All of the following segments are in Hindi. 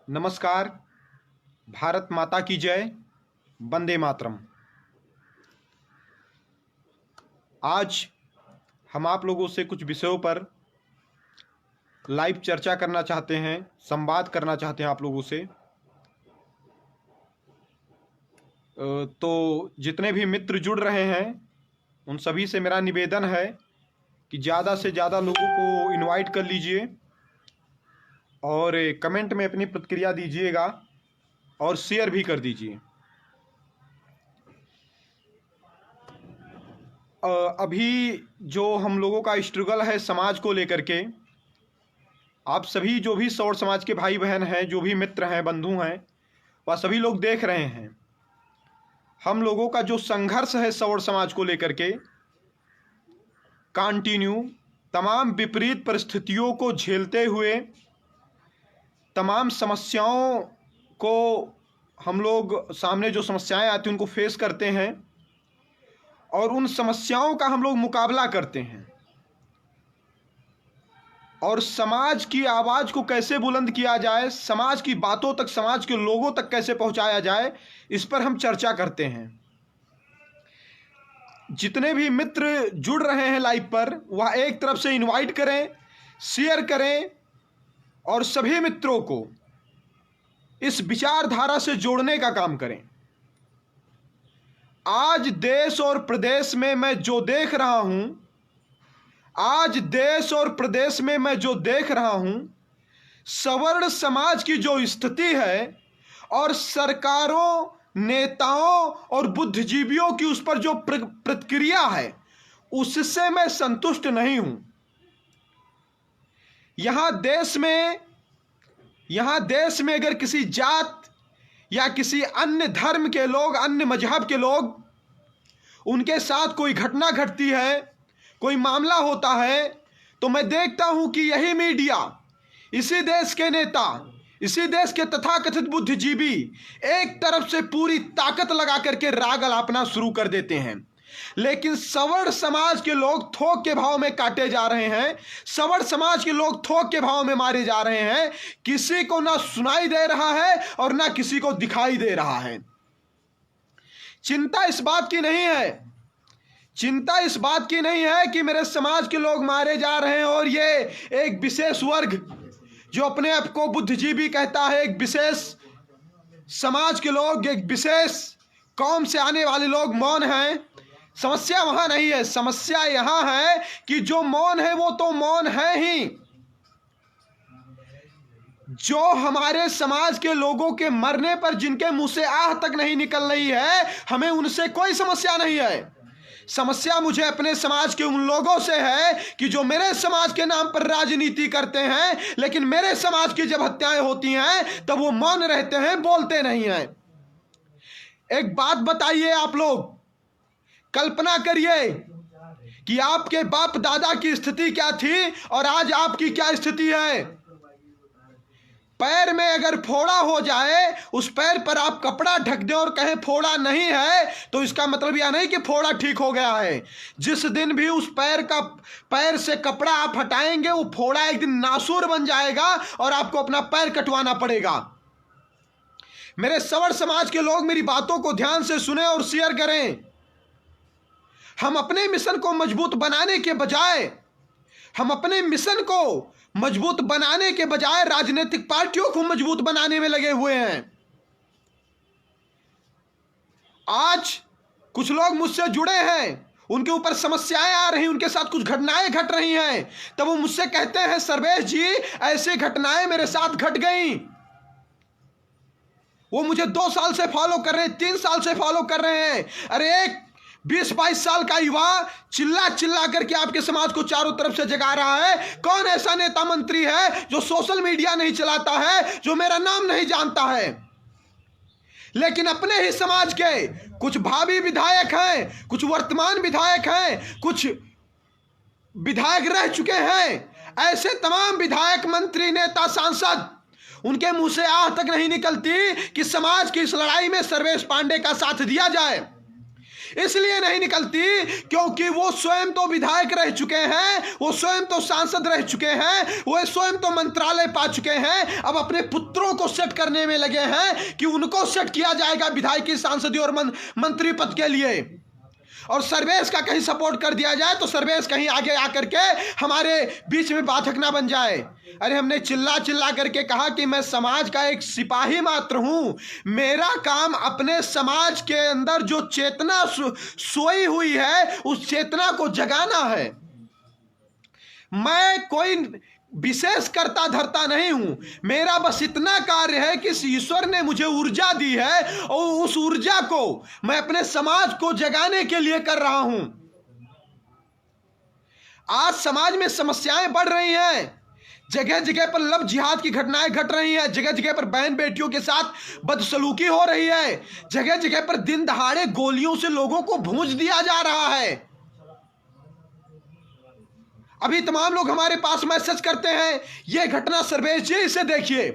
नमस्कार। भारत माता की जय। वंदे मातरम। आज हम आप लोगों से कुछ विषयों पर लाइव चर्चा करना चाहते हैं, संवाद करना चाहते हैं आप लोगों से। तो जितने भी मित्र जुड़ रहे हैं उन सभी से मेरा निवेदन है कि ज़्यादा से ज़्यादा लोगों को इनवाइट कर लीजिए और कमेंट में अपनी प्रतिक्रिया दीजिएगा और शेयर भी कर दीजिए। अभी जो हम लोगों का स्ट्रगल है समाज को लेकर के, आप सभी जो भी सौर समाज के भाई बहन हैं, जो भी मित्र हैं, बंधु हैं, वह सभी लोग देख रहे हैं हम लोगों का जो संघर्ष है सौर समाज को लेकर के। कंटिन्यू तमाम विपरीत परिस्थितियों को झेलते हुए, तमाम समस्याओं को हम लोग सामने जो समस्याएं आती हैं उनको फेस करते हैं और उन समस्याओं का हम लोग मुकाबला करते हैं और समाज की आवाज़ को कैसे बुलंद किया जाए, समाज की बातों तक, समाज के लोगों तक कैसे पहुंचाया जाए, इस पर हम चर्चा करते हैं। जितने भी मित्र जुड़ रहे हैं लाइव पर, वह एक तरफ से इनवाइट करें, शेयर करें और सभी मित्रों को इस विचारधारा से जोड़ने का काम करें। आज देश और प्रदेश में मैं जो देख रहा हूं, सवर्ण समाज की जो स्थिति है और सरकारों, नेताओं और बुद्धिजीवियों की उस पर जो प्रतिक्रिया है, उससे मैं संतुष्ट नहीं हूं। यहां देश में अगर किसी जात या किसी अन्य धर्म के लोग, अन्य मजहब के लोग, उनके साथ कोई घटना घटती है, कोई मामला होता है, तो मैं देखता हूं कि यही मीडिया, इसी देश के नेता, इसी देश के तथाकथित बुद्धिजीवी एक तरफ से पूरी ताकत लगा करके राग अलापना शुरू कर देते हैं। लेकिन सवर्ण समाज के लोग थोक के भाव में काटे जा रहे हैं, सवर्ण समाज के लोग थोक के भाव में मारे जा रहे हैं। किसी को ना सुनाई दे रहा है और ना किसी को दिखाई दे रहा है। चिंता इस बात की नहीं है कि मेरे समाज के लोग मारे जा रहे हैं और ये एक विशेष वर्ग जो अपने आप को बुद्धिजीवी कहता है, एक विशेष समाज के लोग, एक विशेष कौम से आने वाले लोग मौन हैं। समस्या वहां नहीं है। समस्या यहां है कि जो मौन है वो तो मौन है ही। जो हमारे समाज के लोगों के मरने पर जिनके मुंह से आह तक नहीं निकल रही है, हमें उनसे कोई समस्या नहीं है। समस्या मुझे अपने समाज के उन लोगों से है कि जो मेरे समाज के नाम पर राजनीति करते हैं, लेकिन मेरे समाज की जब हत्याएं होती हैं तब वो मौन रहते हैं, बोलते नहीं हैं। एक बात बताइए, आप लोग कल्पना करिए कि आपके बाप दादा की स्थिति क्या थी और आज आपकी क्या स्थिति है। पैर में अगर फोड़ा हो जाए, उस पैर पर आप कपड़ा ढक दें और कहें फोड़ा नहीं है, तो इसका मतलब यह नहीं कि फोड़ा ठीक हो गया है। जिस दिन भी उस पैर से कपड़ा आप हटाएंगे, वो फोड़ा एक दिन नासूर बन जाएगा और आपको अपना पैर कटवाना पड़ेगा। मेरे सवर्ण समाज के लोग मेरी बातों को ध्यान से सुने और शेयर करें। हम अपने मिशन को मजबूत बनाने के बजाय राजनीतिक पार्टियों को मजबूत बनाने में लगे हुए हैं। आज कुछ लोग मुझसे जुड़े हैं, उनके ऊपर समस्याएं आ रही, उनके साथ कुछ घटनाएं घट रही हैं, तब वो मुझसे कहते हैं, सर्वेश जी ऐसी घटनाएं मेरे साथ घट गई। वो मुझे 2 साल से फॉलो कर रहे हैं, 3 साल से फॉलो कर रहे हैं। अरे एक 20-22 साल का युवा चिल्ला करके आपके समाज को चारों तरफ से जगा रहा है। कौन ऐसा नेता मंत्री है जो सोशल मीडिया नहीं चलाता है, जो मेरा नाम नहीं जानता है, लेकिन अपने ही समाज के कुछ भावी विधायक हैं, कुछ वर्तमान विधायक हैं, कुछ विधायक रह चुके हैं, ऐसे तमाम विधायक, मंत्री, नेता, सांसद, उनके मुंह से आह तक नहीं निकलती कि समाज की इस लड़ाई में सर्वेश पांडे का साथ दिया जाए। इसलिए नहीं निकलती क्योंकि वो स्वयं तो विधायक रह चुके हैं, वो स्वयं तो सांसद रह चुके हैं, वो स्वयं तो मंत्रालय पा चुके हैं। अब अपने पुत्रों को सेट करने में लगे हैं कि उनको सेट किया जाएगा विधायकी, सांसदी और मंत्री पद के लिए। और सर्वेश का कहीं सपोर्ट कर दिया जाए तो सर्वेश कहीं आगे आकर के हमारे बीच में बाधक ना बन जाए। अरे हमने चिल्ला चिल्ला करके कहा कि मैं समाज का एक सिपाही मात्र हूं, मेरा काम अपने समाज के अंदर जो चेतना सोई हुई है उस चेतना को जगाना है। मैं कोई विशेष करता धरता नहीं हूं, मेरा बस इतना कार्य है कि ईश्वर ने मुझे ऊर्जा दी है और उस ऊर्जा को मैं अपने समाज को जगाने के लिए कर रहा हूं। आज समाज में समस्याएं बढ़ रही हैं, जगह जगह पर लव जिहाद की घटनाएं घट रही हैं, जगह जगह पर बहन बेटियों के साथ बदसलूकी हो रही है, जगह जगह पर दिन दहाड़े गोलियों से लोगों को भूंज दिया जा रहा है। अभी तमाम लोग हमारे पास मैसेज करते हैं, यह घटना सर्वेश जी से देखिए,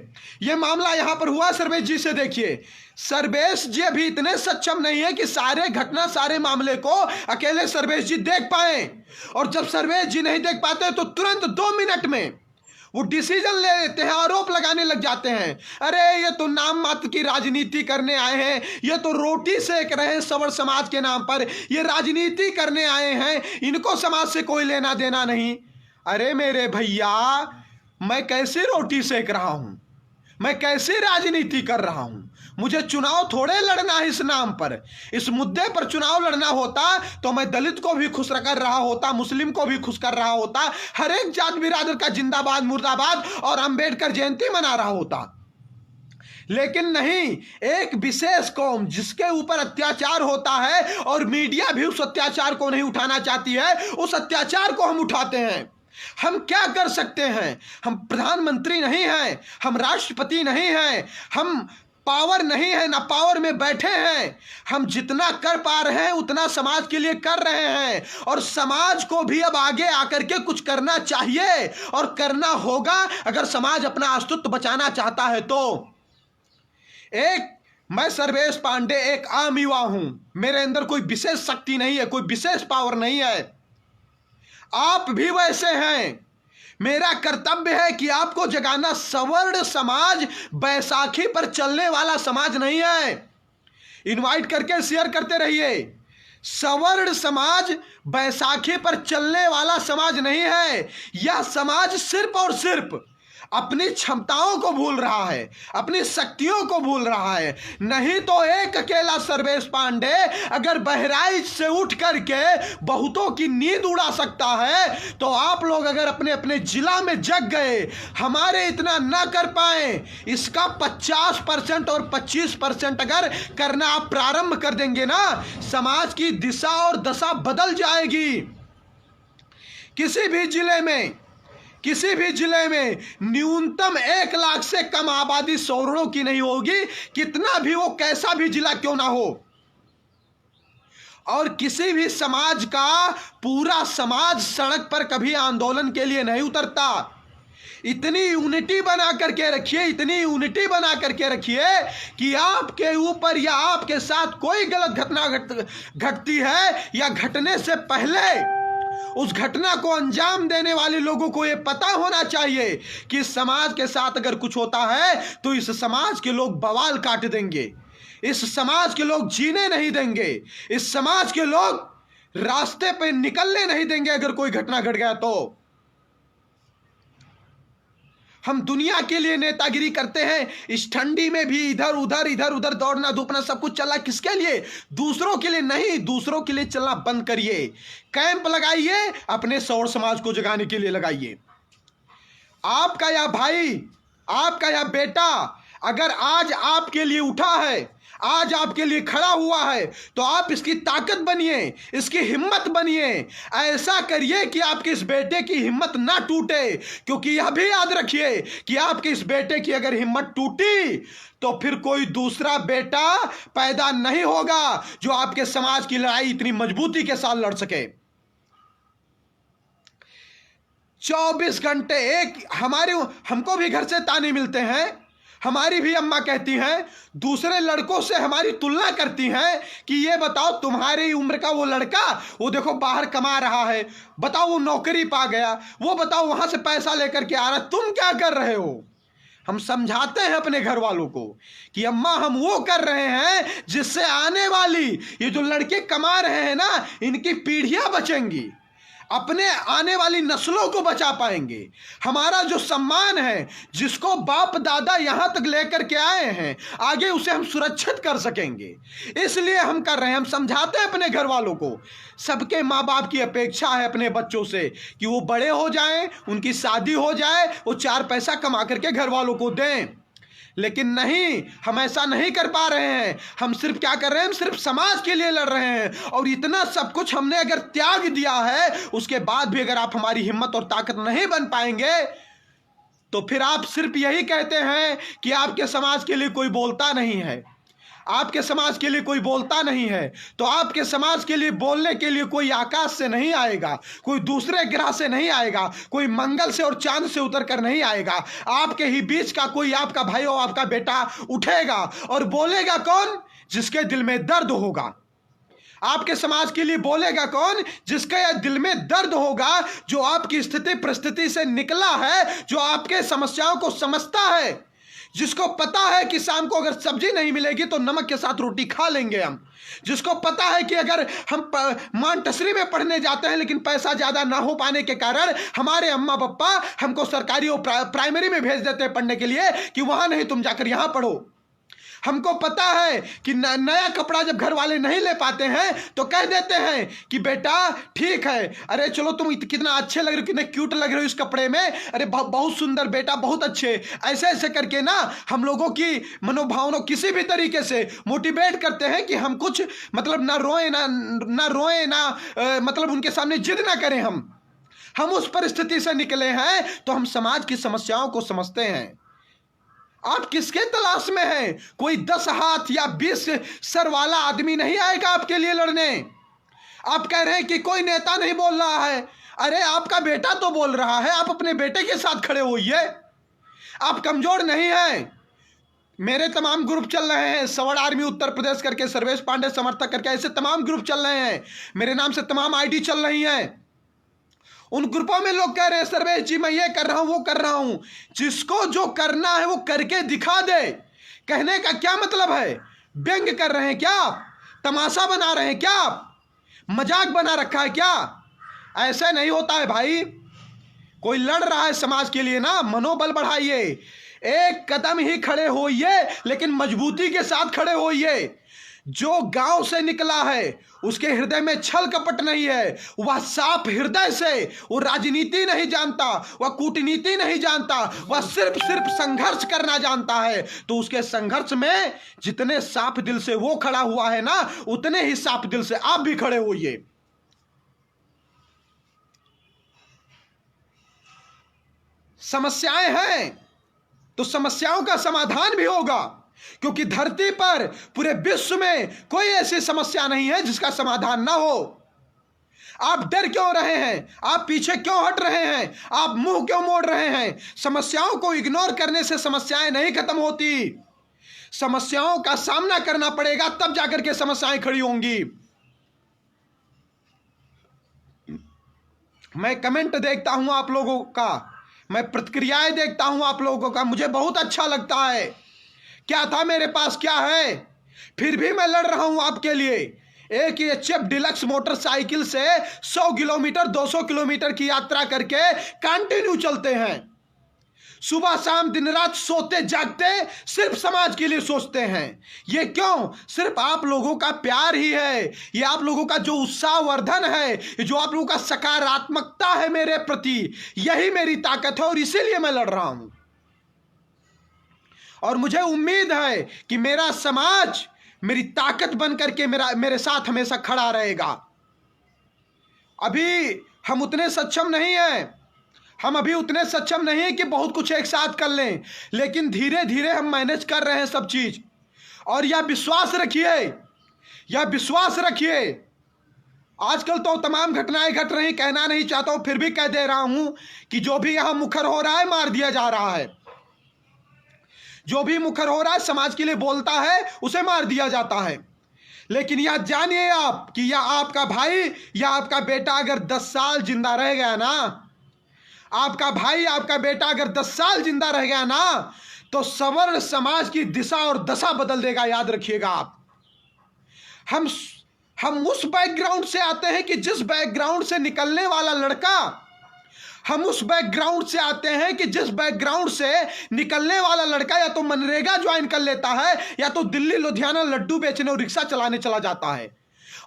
यह मामला यहां पर हुआ सर्वेश जी से देखिए। सर्वेश जी अभी इतने सक्षम नहीं है कि सारे घटना, सारे मामले को अकेले सर्वेश जी देख पाए। और जब सर्वेश जी नहीं देख पाते तो तुरंत 2 मिनट में वो डिसीजन ले लेते हैं, आरोप लगाने लग जाते हैं। अरे ये तो नाम मात्र की राजनीति करने आए हैं, ये तो रोटी सेक रहे हैं सवर्ण समाज के नाम पर, ये राजनीति करने आए हैं, इनको समाज से कोई लेना देना नहीं। अरे मेरे भैया, मैं कैसे रोटी सेक रहा हूं, मैं कैसे राजनीति कर रहा हूं? मुझे चुनाव थोड़े लड़ना है इस नाम पर। इस मुद्दे पर चुनाव लड़ना होता तो मैं दलित को भी खुश कर रहा होता, मुस्लिम को भी खुश कर रहा होता, हर एक जात बिरादर का जिंदाबाद मुर्दाबाद और अंबेडकर जयंती मना रहा होता। लेकिन नहीं, एक विशेष कौम जिसके ऊपर अत्याचार होता है और मीडिया भी उस अत्याचार को नहीं उठाना चाहती है, उस अत्याचार को हम उठाते हैं। हम क्या कर सकते हैं? हम प्रधानमंत्री नहीं हैं, हम राष्ट्रपति नहीं हैं, हम पावर नहीं है, ना पावर में बैठे हैं। हम जितना कर पा रहे हैं उतना समाज के लिए कर रहे हैं, और समाज को भी अब आगे आकर के कुछ करना चाहिए और करना होगा अगर समाज अपना अस्तित्व बचाना चाहता है तो। मैं सर्वेश पांडे एक आम युवा हूं, मेरे अंदर कोई विशेष शक्ति नहीं है, कोई विशेष पावर नहीं है। आप भी वैसे हैं। मेरा कर्तव्य है कि आपको जगाना। सवर्ण समाज बैसाखी पर चलने वाला समाज नहीं है। इनवाइट करके शेयर करते रहिए। सवर्ण समाज बैसाखी पर चलने वाला समाज नहीं है। यह समाज सिर्फ और सिर्फ अपनी क्षमताओं को भूल रहा है, अपनी शक्तियों को भूल रहा है। नहीं तो एक अकेला सर्वेश पांडे अगर बहराइच से उठ करके बहुतों की नींद उड़ा सकता है, तो आप लोग अगर अपने अपने जिला में जग गए, हमारे इतना ना कर पाए, इसका 50% और 25% अगर करना आप प्रारंभ कर देंगे ना, समाज की दिशा और दशा बदल जाएगी। किसी भी जिले में न्यूनतम 1 लाख से कम आबादी सवर्णों की नहीं होगी, कितना भी वो कैसा भी जिला क्यों ना हो। और किसी भी समाज का पूरा समाज सड़क पर कभी आंदोलन के लिए नहीं उतरता। इतनी यूनिटी बना करके रखिए, इतनी यूनिटी बना करके रखिए कि आपके ऊपर या आपके साथ कोई गलत घटना घटती है या घटने से पहले उस घटना को अंजाम देने वाले लोगों को यह पता होना चाहिए कि इस समाज के साथ अगर कुछ होता है तो इस समाज के लोग बवाल काट देंगे, इस समाज के लोग जीने नहीं देंगे, इस समाज के लोग रास्ते पे निकलने नहीं देंगे अगर कोई घटना घट गया तो। हम दुनिया के लिए नेतागिरी करते हैं, इस ठंडी में भी इधर उधर दौड़ना धूपना सब कुछ चला किसके लिए? दूसरों के लिए नहीं। दूसरों के लिए चलना बंद करिए। कैंप लगाइए, अपने सौर समाज को जगाने के लिए लगाइए। आपका या भाई, आपका या बेटा अगर आज आपके लिए उठा है, आज आपके लिए खड़ा हुआ है, तो आप इसकी ताकत बनिए, इसकी हिम्मत बनिए। ऐसा करिए कि आपके इस बेटे की हिम्मत ना टूटे, क्योंकि यह भी याद रखिए कि आपके इस बेटे की अगर हिम्मत टूटी तो फिर कोई दूसरा बेटा पैदा नहीं होगा जो आपके समाज की लड़ाई इतनी मजबूती के साथ लड़ सके। 24 घंटे हमको भी घर से ताने मिलते हैं, हमारी भी अम्मा कहती हैं, दूसरे लड़कों से हमारी तुलना करती हैं कि ये बताओ तुम्हारी उम्र का वो लड़का, वो देखो बाहर कमा रहा है, बताओ वो नौकरी पा गया, वो बताओ वहां से पैसा लेकर के आ रहा है, तुम क्या कर रहे हो। हम समझाते हैं अपने घर वालों को कि अम्मा हम वो कर रहे हैं जिससे आने वाली ये जो लड़के कमा रहे हैं ना, इनकी पीढ़ियां बचेंगी, अपने आने वाली नस्लों को बचा पाएंगे। हमारा जो सम्मान है, जिसको बाप दादा यहां तक लेकर के आए हैं, आगे उसे हम सुरक्षित कर सकेंगे, इसलिए हम कर रहे हैं। हम समझाते हैं अपने घर वालों को। सबके माँ बाप की अपेक्षा है अपने बच्चों से कि वो बड़े हो जाएं, उनकी शादी हो जाए, वो 4 पैसा कमा करके घर वालों को दें, लेकिन नहीं, हम ऐसा नहीं कर पा रहे हैं। हम सिर्फ क्या कर रहे हैं, हम सिर्फ समाज के लिए लड़ रहे हैं। और इतना सब कुछ हमने अगर त्याग दिया है, उसके बाद भी अगर आप हमारी हिम्मत और ताकत नहीं बन पाएंगे, तो फिर आप सिर्फ यही कहते हैं कि आपके समाज के लिए कोई बोलता नहीं है, आपके समाज के लिए कोई बोलता नहीं है। तो आपके समाज के लिए बोलने के लिए कोई आकाश से नहीं आएगा, कोई दूसरे ग्रह से नहीं आएगा, कोई मंगल से और चांद से उतर कर नहीं आएगा। आपके ही बीच का कोई आपका भाई और आपका बेटा उठेगा और बोलेगा कौन? जिसके दिल में दर्द होगा। आपके समाज के लिए बोलेगा कौन? जिसके दिल में दर्द होगा, जो आपकी स्थिति परिस्थिति से निकला है, जो आपके समस्याओं को समझता है, जिसको पता है कि शाम को अगर सब्जी नहीं मिलेगी तो नमक के साथ रोटी खा लेंगे हम, जिसको पता है कि अगर हम मानटसरी में पढ़ने जाते हैं लेकिन पैसा ज़्यादा ना हो पाने के कारण हमारे अम्मा पापा हमको सरकारी और प्राइमरी में भेज देते हैं पढ़ने के लिए कि वहाँ नहीं, तुम जाकर यहाँ पढ़ो। हमको पता है कि नया कपड़ा जब घर वाले नहीं ले पाते हैं तो कह देते हैं कि बेटा ठीक है, अरे चलो तुम कितना अच्छे लग रहे हो, कितने क्यूट लग रहे हो इस कपड़े में, अरे बहुत सुंदर बेटा, बहुत अच्छे, ऐसे ऐसे करके ना हम लोगों की मनोभावना किसी भी तरीके से मोटिवेट करते हैं कि हम कुछ मतलब ना रोए ना मतलब उनके सामने जिद ना करें। हम उस परिस्थिति से निकले हैं तो हम समाज की समस्याओं को समझते हैं। आप किसके तलाश में हैं? कोई 10 हाथ या 20 सर वाला आदमी नहीं आएगा आपके लिए लड़ने। आप कह रहे हैं कि कोई नेता नहीं बोल रहा है, अरे आपका बेटा तो बोल रहा है, आप अपने बेटे के साथ खड़े होइए। आप कमजोर नहीं हैं। मेरे तमाम ग्रुप चल रहे हैं, सवर्ण आर्मी उत्तर प्रदेश करके, सर्वेश पांडे समर्थक करके, ऐसे तमाम ग्रुप चल रहे हैं, मेरे नाम से तमाम आईडी चल रही हैं। उन ग्रुपों में लोग कह रहे हैं सर्वेश जी मैं ये कर रहा हूं, वो कर रहा हूं। जिसको जो करना है वो करके दिखा दे। कहने का क्या मतलब है? व्यंग कर रहे हैं क्या आप? तमाशा बना रहे हैं क्या आप? मजाक बना रखा है क्या? ऐसा नहीं होता है भाई। कोई लड़ रहा है समाज के लिए ना, मनोबल बढ़ाइए, एक कदम ही खड़े होइए, लेकिन मजबूती के साथ खड़े होइए। जो गांव से निकला है उसके हृदय में छल कपट नहीं है, वह साफ हृदय से, वो राजनीति नहीं जानता, वह कूटनीति नहीं जानता, वह सिर्फ संघर्ष करना जानता है। तो उसके संघर्ष में जितने साफ दिल से वो खड़ा हुआ है ना, उतने ही साफ दिल से आप भी खड़े होइए। समस्याएं हैं तो समस्याओं का समाधान भी होगा, क्योंकि धरती पर पूरे विश्व में कोई ऐसी समस्या नहीं है जिसका समाधान ना हो। आप डर क्यों रहे हैं? आप पीछे क्यों हट रहे हैं? आप मुंह क्यों मोड़ रहे हैं? समस्याओं को इग्नोर करने से समस्याएं नहीं खत्म होती। समस्याओं का सामना करना पड़ेगा, तब जाकर के समस्याएं खड़ी होंगी। मैं कमेंट देखता हूं आप लोगों का, मैं प्रतिक्रियाएं देखता हूं आप लोगों का, मुझे बहुत अच्छा लगता है। क्या था मेरे पास, क्या है, फिर भी मैं लड़ रहा हूं आपके लिए। एक HF डिलक्स मोटरसाइकिल से 100 किलोमीटर 200 किलोमीटर की यात्रा करके कंटिन्यू चलते हैं। सुबह शाम दिन रात सोते जागते सिर्फ समाज के लिए सोचते हैं। ये क्यों? सिर्फ आप लोगों का प्यार ही है, ये आप लोगों का जो उत्साहवर्धन है, जो आप लोगों का सकारात्मकता है मेरे प्रति, यही मेरी ताकत है और इसीलिए मैं लड़ रहा हूं। और मुझे उम्मीद है कि मेरा समाज मेरी ताकत बन करके मेरे साथ हमेशा खड़ा रहेगा। अभी हम उतने सक्षम नहीं हैं, हम अभी उतने सक्षम नहीं हैं कि बहुत कुछ एक साथ कर लें, लेकिन धीरे धीरे हम मैनेज कर रहे हैं सब चीज। और यह विश्वास रखिए, यह विश्वास रखिए। आजकल तो तमाम घटनाएं घट रही, कहना नहीं चाहता हूं, फिर भी कह दे रहा हूं कि जो भी यहां मुखर हो रहा है मार दिया जा रहा है। जो भी मुखर हो रहा है, समाज के लिए बोलता है, उसे मार दिया जाता है। लेकिन यह जानिए आप कि यह आपका भाई या आपका बेटा अगर 10 साल जिंदा रह गया ना, आपका भाई आपका बेटा अगर 10 साल जिंदा रह गया ना, तो सवर्ण समाज की दिशा और दशा बदल देगा। याद रखिएगा आप। हम उस बैकग्राउंड से आते हैं कि जिस बैकग्राउंड से निकलने वाला लड़का, हम उस बैकग्राउंड से आते हैं कि जिस बैकग्राउंड से निकलने वाला लड़का या तो मनरेगा ज्वाइन कर लेता है या तो दिल्ली लुधियाना लड्डू बेचने और रिक्शा चलाने चला जाता है।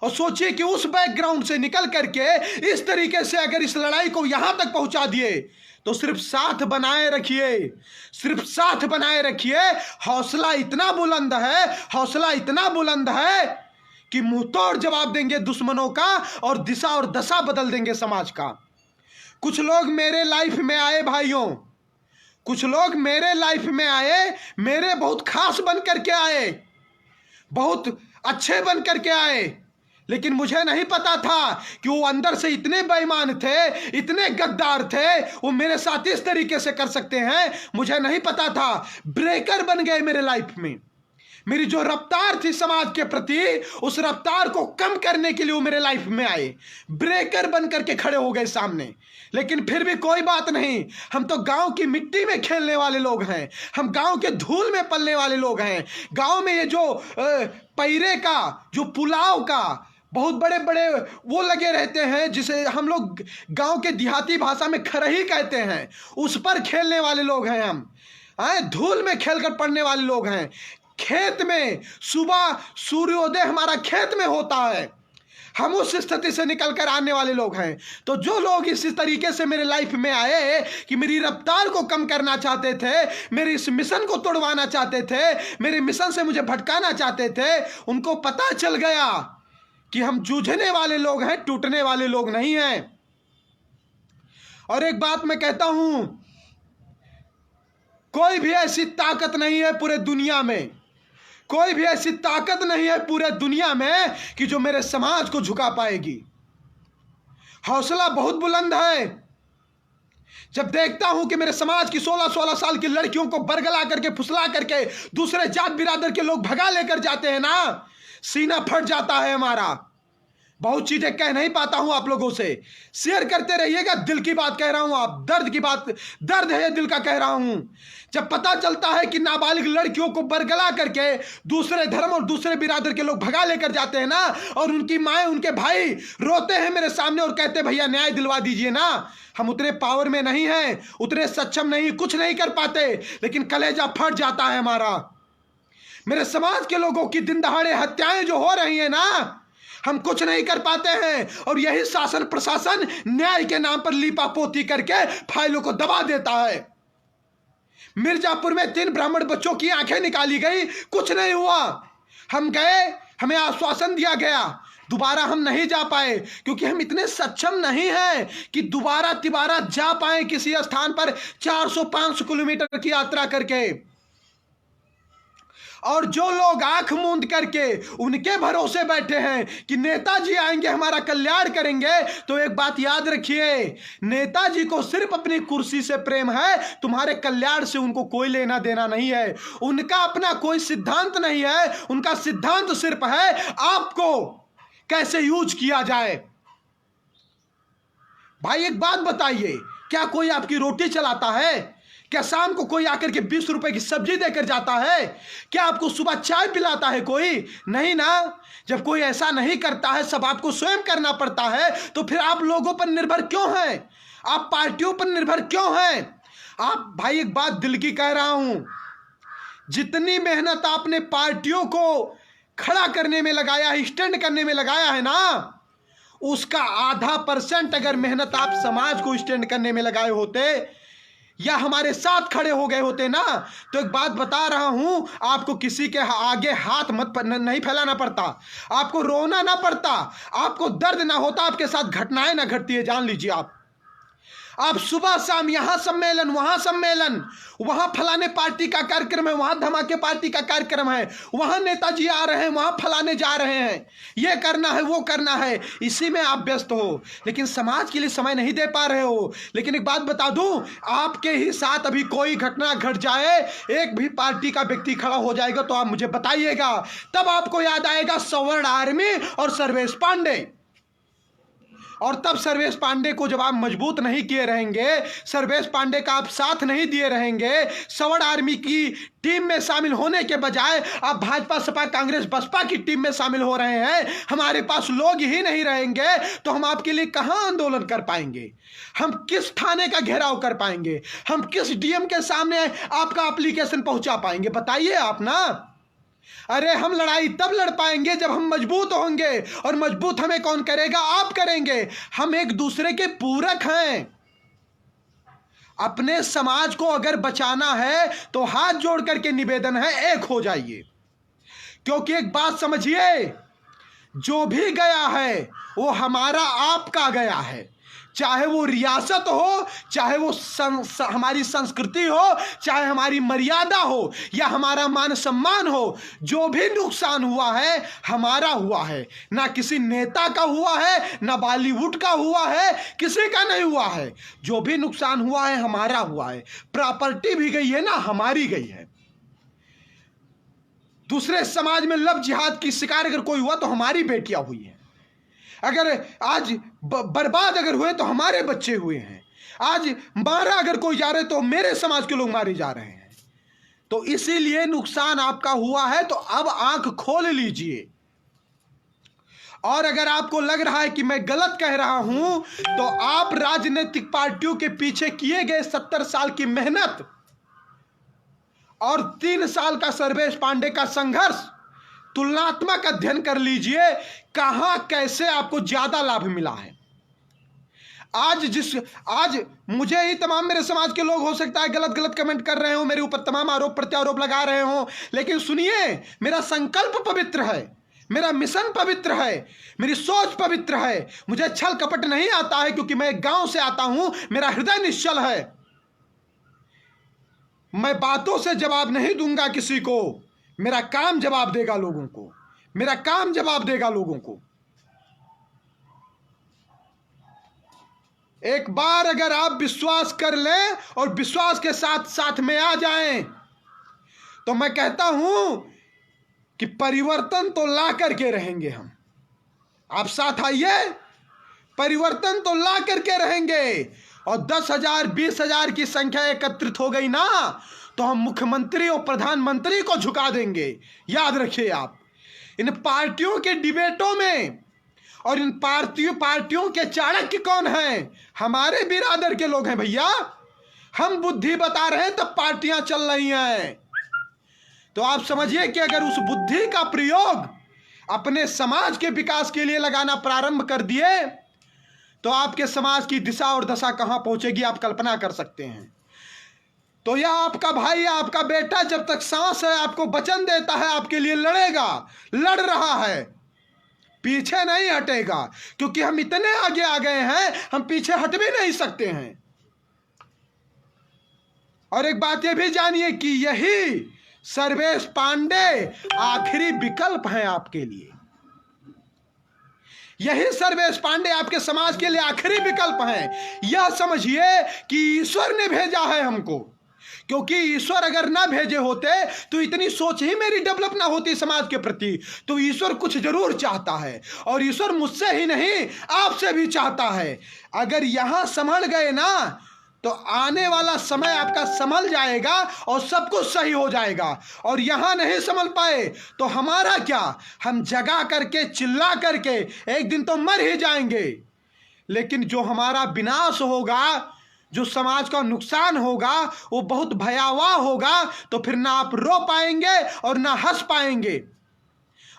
और सोचिए कि उस बैकग्राउंड से निकल करके इस तरीके से अगर इस लड़ाई को यहां तक पहुंचा दिए, तो सिर्फ साथ बनाए रखिए, सिर्फ साथ बनाए रखिए। हौसला इतना बुलंद है, हौसला इतना बुलंद है कि मुंहतोड़ जवाब देंगे दुश्मनों का और दिशा और दशा बदल देंगे समाज का। कुछ लोग मेरे लाइफ में आए भाइयों, कुछ लोग मेरे लाइफ में आए, मेरे बहुत खास बन करके आए, बहुत अच्छे बन करके आए, लेकिन मुझे नहीं पता था कि वो अंदर से इतने बेईमान थे, इतने गद्दार थे, वो मेरे साथ इस तरीके से कर सकते हैं। मुझे नहीं पता था। ब्रेकर बन गए मेरे लाइफ में। मेरी जो रफ्तार थी समाज के प्रति, उस रफ्तार को कम करने के लिए वो मेरे लाइफ में आए, ब्रेकर बन करके खड़े हो गए सामने। लेकिन फिर भी कोई बात नहीं, हम तो गांव की मिट्टी में खेलने वाले लोग हैं, हम गांव के धूल में पलने वाले लोग हैं। गांव में ये जो पैरे का, जो पुलाव का बहुत बड़े बड़े वो लगे रहते हैं, जिसे हम लोग गांव के देहाती भाषा में खरही कहते हैं, उस पर खेलने वाले लोग हैं हम। धूल में खेलकर पड़ने वाले लोग हैं। खेत में सुबह सूर्योदय हमारा खेत में होता है, हम उस स्थिति से निकलकर आने वाले लोग हैं। तो जो लोग इस तरीके से मेरे लाइफ में आए कि मेरी रफ्तार को कम करना चाहते थे, मेरे इस मिशन को तोड़वाना चाहते थे, मेरे मिशन से मुझे भटकाना चाहते थे, उनको पता चल गया कि हम जूझने वाले लोग हैं, टूटने वाले लोग नहीं हैं। और एक बात मैं कहता हूं, कोई भी ऐसी ताकत नहीं है पूरे दुनिया में, कोई भी ऐसी ताकत नहीं है पूरे दुनिया में कि जो मेरे समाज को झुका पाएगी। हौसला बहुत बुलंद है। जब देखता हूं कि मेरे समाज की 16-16 साल की लड़कियों को बरगला करके, फुसला करके दूसरे जात बिरादर के लोग भगा लेकर जाते हैं ना, सीना फट जाता है हमारा। बहुत चीजें कह नहीं पाता हूं आप लोगों से, शेयर करते रहिएगा। दिल की बात कह रहा हूं, आप दर्द की बात, दर्द है दिल का कह रहा हूं। जब पता चलता है कि नाबालिग लड़कियों को बरगला करके दूसरे धर्म और दूसरे बिरादर के लोग भगा लेकर जाते हैं ना, और उनकी माएँ, उनके भाई रोते हैं मेरे सामने और कहते हैं भैया न्याय दिलवा दीजिए ना। हम उतने पावर में नहीं हैं, उतने सक्षम नहीं, कुछ नहीं कर पाते, लेकिन कलेजा फट जाता है हमारा। मेरे समाज के लोगों की दिन दहाड़े हत्याएं जो हो रही है ना, हम कुछ नहीं कर पाते हैं, और यही शासन प्रशासन न्याय के नाम पर लीपापोती करके फाइलों को दबा देता है। मिर्जापुर में 3 ब्राह्मण बच्चों की आंखें निकाली गई, कुछ नहीं हुआ। हम गए, हमें आश्वासन दिया गया, दोबारा हम नहीं जा पाए, क्योंकि हम इतने सक्षम नहीं हैं कि दोबारा तिबारा जा पाए किसी स्थान पर 400-500 किलोमीटर की यात्रा करके। और जो लोग आंख मूंद करके उनके भरोसे बैठे हैं कि नेताजी आएंगे हमारा कल्याण करेंगे, तो एक बात याद रखिए, नेताजी को सिर्फ अपनी कुर्सी से प्रेम है, तुम्हारे कल्याण से उनको कोई लेना देना नहीं है। उनका अपना कोई सिद्धांत नहीं है, उनका सिद्धांत सिर्फ है आपको कैसे यूज किया जाए। भाई एक बात बताइए, क्या कोई आपकी रोटी चलाता है? क्या शाम को कोई आकर के 20 रुपए की सब्जी देकर जाता है? क्या आपको सुबह चाय पिलाता है कोई? नहीं ना। जब कोई ऐसा नहीं करता है, सब आपको स्वयं करना पड़ता है, तो फिर आप लोगों पर निर्भर क्यों हैं? आप पार्टियों पर निर्भर क्यों हैं? आप भाई एक बात दिल की कह रहा हूं, जितनी मेहनत आपने पार्टियों को खड़ा करने में लगाया है, स्टैंड करने में लगाया है ना, उसका आधा % अगर मेहनत आप समाज को स्टैंड करने में लगाए होते या हमारे साथ खड़े हो गए होते ना, तो एक बात बता रहा हूं, आपको किसी के आगे हाथ नहीं फैलाना पड़ता, आपको रोना ना पड़ता, आपको दर्द ना होता, आपके साथ घटनाएं ना घटती है। जान लीजिए आप सुबह शाम यहां सम्मेलन, वहां सम्मेलन, वहां फलाने पार्टी का कार्यक्रम है, वहां धमाके पार्टी का कार्यक्रम है, वहां नेताजी आ रहे हैं, वहां फलाने जा रहे हैं, ये करना है, वो करना है, इसी में आप व्यस्त हो, लेकिन समाज के लिए समय नहीं दे पा रहे हो। लेकिन एक बात बता दूं, आपके ही साथ अभी कोई घटना घट जाए, एक भी पार्टी का व्यक्ति खड़ा हो जाएगा तो आप मुझे बताइएगा, तब आपको याद आएगा सवर्ण आर्मी और सर्वेश पांडे। और तब सर्वेश पांडे को जब आप मजबूत नहीं किए रहेंगे, सर्वेश पांडे का आप साथ नहीं दिए रहेंगे, सवर्ण आर्मी की टीम में शामिल होने के बजाय आप भाजपा, सपा, कांग्रेस, बसपा की टीम में शामिल हो रहे हैं, हमारे पास लोग ही नहीं रहेंगे तो हम आपके लिए कहां आंदोलन कर पाएंगे? हम किस थाने का घेराव कर पाएंगे? हम किस डीएम के सामने आपका एप्लीकेशन पहुंचा पाएंगे? बताइए आप ना। अरे हम लड़ाई तब लड़ पाएंगे जब हम मजबूत होंगे, और मजबूत हमें कौन करेगा? आप करेंगे। हम एक दूसरे के पूरक हैं। अपने समाज को अगर बचाना है तो हाथ जोड़ करके निवेदन है, एक हो जाइए। क्योंकि एक बात समझिए, जो भी गया है वो हमारा आपका गया है, चाहे वो रियासत हो, चाहे वो हमारी संस्कृति हो, चाहे हमारी मर्यादा हो, या हमारा मान सम्मान हो, जो भी नुकसान हुआ है हमारा हुआ है। ना किसी नेता का हुआ है, ना बॉलीवुड का हुआ है, किसी का नहीं हुआ है। जो भी नुकसान हुआ है हमारा हुआ है। प्रॉपर्टी भी गई है ना, हमारी गई है। दूसरे समाज में लव जिहाद की शिकार अगर कोई हुआ तो हमारी बेटियां हुई हैं। अगर आज बर्बाद अगर हुए तो हमारे बच्चे हुए हैं। आज मारा अगर कोई जा रहे तो मेरे समाज के लोग मारे जा रहे हैं। तो इसीलिए नुकसान आपका हुआ है, तो अब आंख खोल लीजिए। और अगर आपको लग रहा है कि मैं गलत कह रहा हूं, तो आप राजनीतिक पार्टियों के पीछे किए गए 70 साल की मेहनत और 3 साल का सर्वेश पांडे का संघर्ष, तुलनात्मक अध्ययन कर लीजिए, कहां कैसे आपको ज्यादा लाभ मिला है। आज मुझे ही तमाम मेरे समाज के लोग हो सकता है गलत गलत कमेंट कर रहे हो, मेरे ऊपर तमाम आरोप प्रत्यारोप लगा रहे हो, लेकिन सुनिए, मेरा संकल्प पवित्र है, मेरा मिशन पवित्र है, मेरी सोच पवित्र है। मुझे छल कपट नहीं आता है, क्योंकि मैं गांव से आता हूं, मेरा हृदय निश्चल है। मैं बातों से जवाब नहीं दूंगा किसी को, मेरा काम जवाब देगा लोगों को, मेरा काम जवाब देगा लोगों को। एक बार अगर आप विश्वास कर लें और विश्वास के साथ साथ में आ जाएं, तो मैं कहता हूं कि परिवर्तन तो ला करके रहेंगे हम। आप साथ आइए, परिवर्तन तो ला करके रहेंगे। और 10,000 20,000 की संख्या एकत्रित हो गई ना, तो हम मुख्यमंत्री और प्रधानमंत्री को झुका देंगे। याद रखिए आप, इन पार्टियों के डिबेटों में और इन पार्टियों के चाणक्य कौन हैं? हमारे बिरादर के लोग हैं भैया। हम बुद्धि बता रहे हैं तब पार्टियां चल रही हैं। तो आप समझिए कि अगर उस बुद्धि का प्रयोग अपने समाज के विकास के लिए लगाना प्रारंभ कर दिए, तो आपके समाज की दिशा और दशा कहां पहुंचेगी आप कल्पना कर सकते हैं। तो यह आपका भाई, आपका बेटा जब तक सांस है आपको वचन देता है, आपके लिए लड़ेगा, लड़ रहा है, पीछे नहीं हटेगा। क्योंकि हम इतने आगे आ गए हैं, हम पीछे हट भी नहीं सकते हैं। और एक बात यह भी जानिए कि यही सर्वेश पांडे आखिरी विकल्प है आपके लिए। यही सर्वेश पांडे आपके समाज के लिए आखिरी विकल्प है। यह समझिए कि ईश्वर ने भेजा है हमको, क्योंकि ईश्वर अगर ना भेजे होते तो इतनी सोच ही मेरी डेवलप ना होती समाज के प्रति। तो ईश्वर कुछ जरूर चाहता है, और ईश्वर मुझसे ही नहीं आपसे भी चाहता है। अगर यहां संभल गए ना, तो आने वाला समय आपका संभल जाएगा और सब कुछ सही हो जाएगा। और यहां नहीं संभल पाए तो हमारा क्या, हम जगा करके चिल्ला करके एक दिन तो मर ही जाएंगे। लेकिन जो हमारा विनाश होगा, जो समाज का नुकसान होगा, वो बहुत भयावह होगा। तो फिर ना आप रो पाएंगे और ना हंस पाएंगे,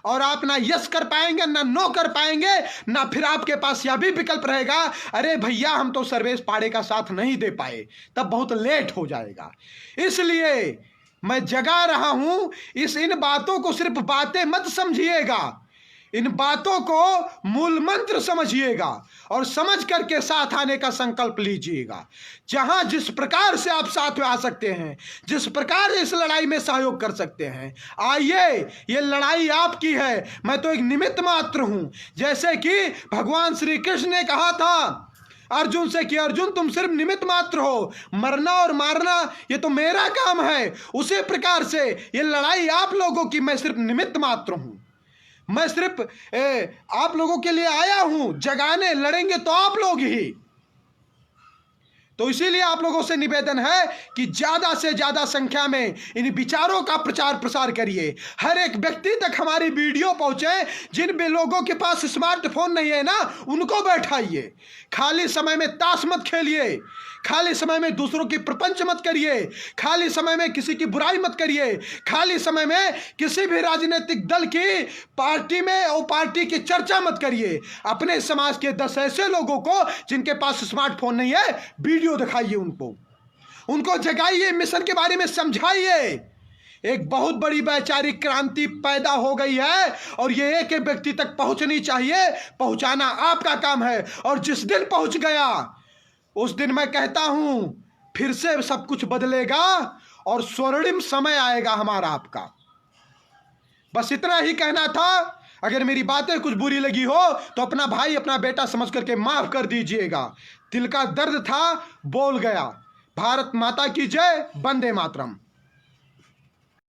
और आप ना यस कर पाएंगे ना नो कर पाएंगे, ना फिर आपके पास यह भी विकल्प रहेगा, अरे भैया हम तो सर्वेश पांडे का साथ नहीं दे पाए, तब बहुत लेट हो जाएगा। इसलिए मैं जगा रहा हूं, इन बातों को सिर्फ बातें मत समझिएगा, इन बातों को मूल मंत्र समझिएगा और समझ करके साथ आने का संकल्प लीजिएगा। जहां जिस प्रकार से आप साथ में आ सकते हैं, जिस प्रकार इस लड़ाई में सहयोग कर सकते हैं, आइए। ये लड़ाई आपकी है, मैं तो एक निमित्त मात्र हूं। जैसे कि भगवान श्री कृष्ण ने कहा था अर्जुन से कि अर्जुन तुम सिर्फ निमित्त मात्र हो, मरना और मारना ये तो मेरा काम है। उसी प्रकार से ये लड़ाई आप लोगों की, मैं सिर्फ निमित्त मात्र हूं। मैं सिर्फ आप लोगों के लिए आया हूं, जगाने। लड़ेंगे तो आप लोग ही। तो इसीलिए आप लोगों से निवेदन है कि ज्यादा से ज्यादा संख्या में इन विचारों का प्रचार प्रसार करिए। हर एक व्यक्ति तक हमारी वीडियो पहुंचे। जिन भी लोगों के पास स्मार्टफोन नहीं है ना, उनको बैठाइए। खाली समय में ताश मत खेलिए, खाली समय में दूसरों की प्रपंच मत करिए, खाली समय में किसी की बुराई मत करिए, खाली समय में किसी भी राजनीतिक दल की पार्टी में और पार्टी की चर्चा मत करिए। अपने समाज के 10 ऐसे लोगों को जिनके पास स्मार्टफोन नहीं है, वीडियो दिखाइए, उनको जगाइए, मिशन के बारे में समझाइए। एक बहुत बड़ी वैचारिक क्रांति पैदा हो गई है और ये एक व्यक्ति तक पहुंचनी चाहिए। पहुंचाना आपका काम है। और जिस दिन पहुंच गया उस दिन मैं कहता हूं फिर से सब कुछ बदलेगा और स्वर्णिम समय आएगा हमारा आपका। बस इतना ही कहना था। अगर मेरी बातें कुछ बुरी लगी हो तो अपना भाई अपना बेटा समझ करके माफ कर दीजिएगा। दिल का दर्द था, बोल गया। भारत माता की जय। वंदे मातरम।